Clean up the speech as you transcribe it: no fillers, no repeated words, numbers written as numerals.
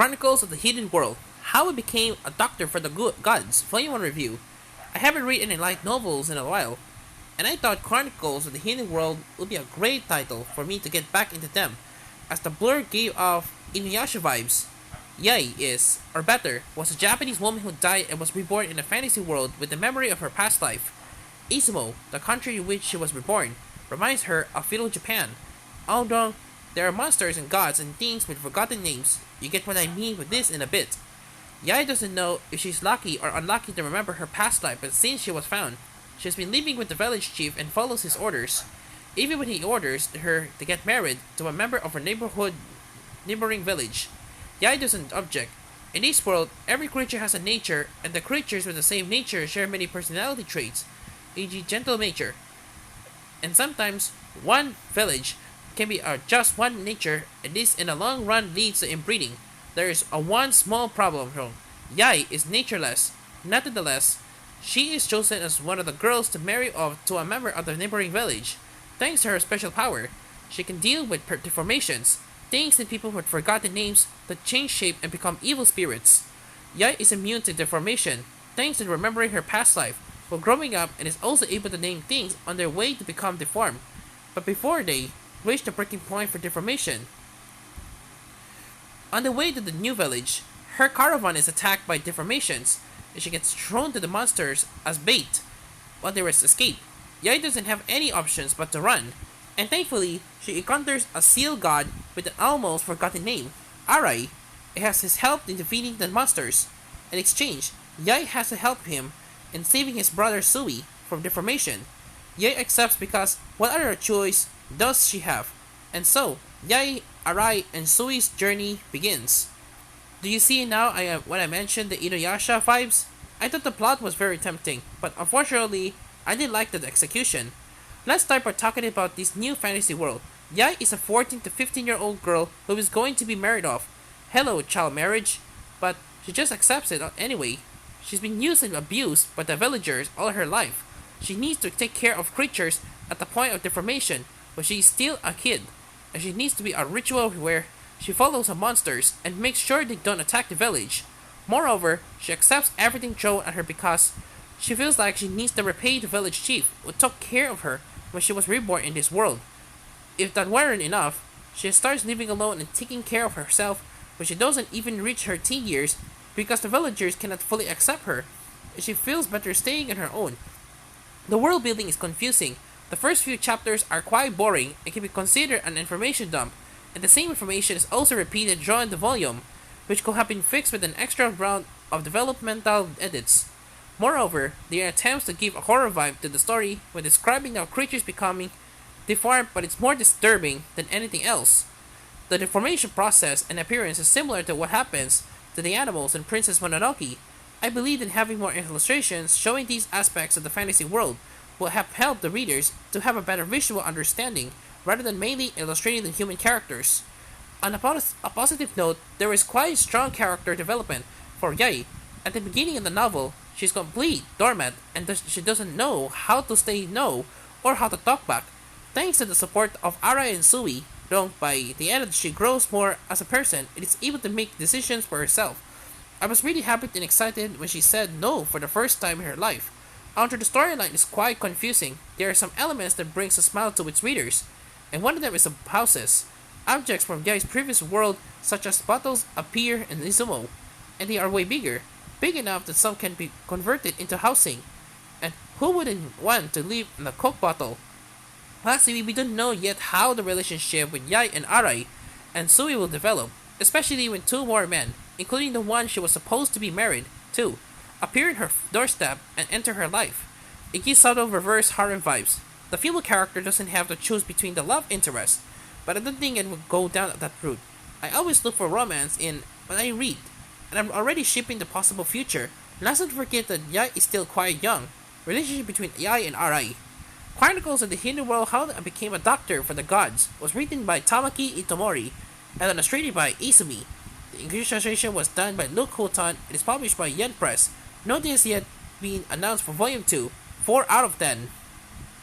Chronicles of the Hidden World: How I Became a Doctor for the Gods, Volume 1 Review. I haven't read any light novels in a while, and I thought Chronicles of the Hidden World would be a great title for me to get back into them, as the blur gave off Inuyasha vibes. Yai is, or better, was a Japanese woman who died and was reborn in a fantasy world with the memory of her past life. Izumo, the country in which she was reborn, reminds her of feudal Japan. Although there are monsters and gods and things with forgotten names, you get what I mean with this in a bit. Yai doesn't know if she's lucky or unlucky to remember her past life, but since she was found, she has been living with the village chief and follows his orders. Even when he orders her to get married to a member of her neighboring village, Yai doesn't object. In this world, every creature has a nature, and the creatures with the same nature share many personality traits, e.g. gentle nature. And sometimes, one village can be just one nature, and this in the long run leads to inbreeding. There is a one small problem though. Yai is natureless. Nevertheless, she is chosen as one of the girls to marry off to a member of the neighboring village. Thanks to her special power, she can deal with deformations, things in people with forgotten names that change shape and become evil spirits. Yai is immune to deformation, thanks to remembering her past life, while growing up, and is also able to name things on their way to become deformed, but before they reach the breaking point for deformation. On the way to the new village, her caravan is attacked by deformations, and she gets thrown to the monsters as bait while they escape. Yai doesn't have any options but to run, and thankfully, she encounters a seal god with an almost forgotten name, Arai. It has his help in defeating the monsters. In exchange, Yai has to help him in saving his brother Sui from deformation. Yai accepts because what other choice does she have? And so, Yai, Arai, and Sui's journey begins. Do you see now when I mentioned the Inuyasha vibes? I thought the plot was very tempting, but unfortunately, I didn't like the execution. Let's start by talking about this new fantasy world. Yai is a 14 to 15-year-old girl who is going to be married off. Hello, child marriage. But she just accepts it anyway. She's been used and abused by the villagers all her life. She needs to take care of creatures at the point of deformation, but she is still a kid, and she needs to be a ritual where she follows the monsters and makes sure they don't attack the village. Moreover, she accepts everything thrown at her because she feels like she needs to repay the village chief who took care of her when she was reborn in this world. If that weren't enough, she starts living alone and taking care of herself when she doesn't even reach her teen years because the villagers cannot fully accept her, and she feels better staying on her own. The world building is confusing. The first few chapters are quite boring and can be considered an information dump, and the same information is also repeated during the volume, which could have been fixed with an extra round of developmental edits. Moreover, there are attempts to give a horror vibe to the story when describing how creatures becoming deformed, but it's more disturbing than anything else. The deformation process and appearance is similar to what happens to the animals in Princess Mononoke. I believe in having more illustrations showing these aspects of the fantasy world will have helped the readers to have a better visual understanding rather than mainly illustrating the human characters. On a positive note, there is quite strong character development for Yai. At the beginning of the novel, she's complete dormant and she doesn't know how to say no or how to talk back. Thanks to the support of Arai and Sui, though by the end she grows more as a person and is able to make decisions for herself. I was really happy and excited when she said no for the first time in her life. Although the storyline is quite confusing, there are some elements that brings a smile to its readers, and one of them is the houses. Objects from Yai's previous world, such as bottles, appear in Izumo, and they are way bigger enough that some can be converted into housing. And who wouldn't want to live in a Coke bottle? Lastly, we don't know yet how the relationship with Yai and Arai and Sui will develop, especially when two more men, including the one she was supposed to be married to, appear in her doorstep and enter her life. It gives subtle reverse harem vibes. The female character doesn't have to choose between the love interest, but I don't think it would go down that route. I always look for romance in what I read, and I'm already shipping the possible future. Let's not forget that Yai is still quite young. Relationship between Yai and Arai. Chronicles of the Hidden World: How I Became a Doctor for the Gods was written by Tamaki Itomori and illustrated by Izumi. The English translation was done by Luke Houghton and is published by Yen Press. No dates yet being announced for Volume 2. 4 out of 10.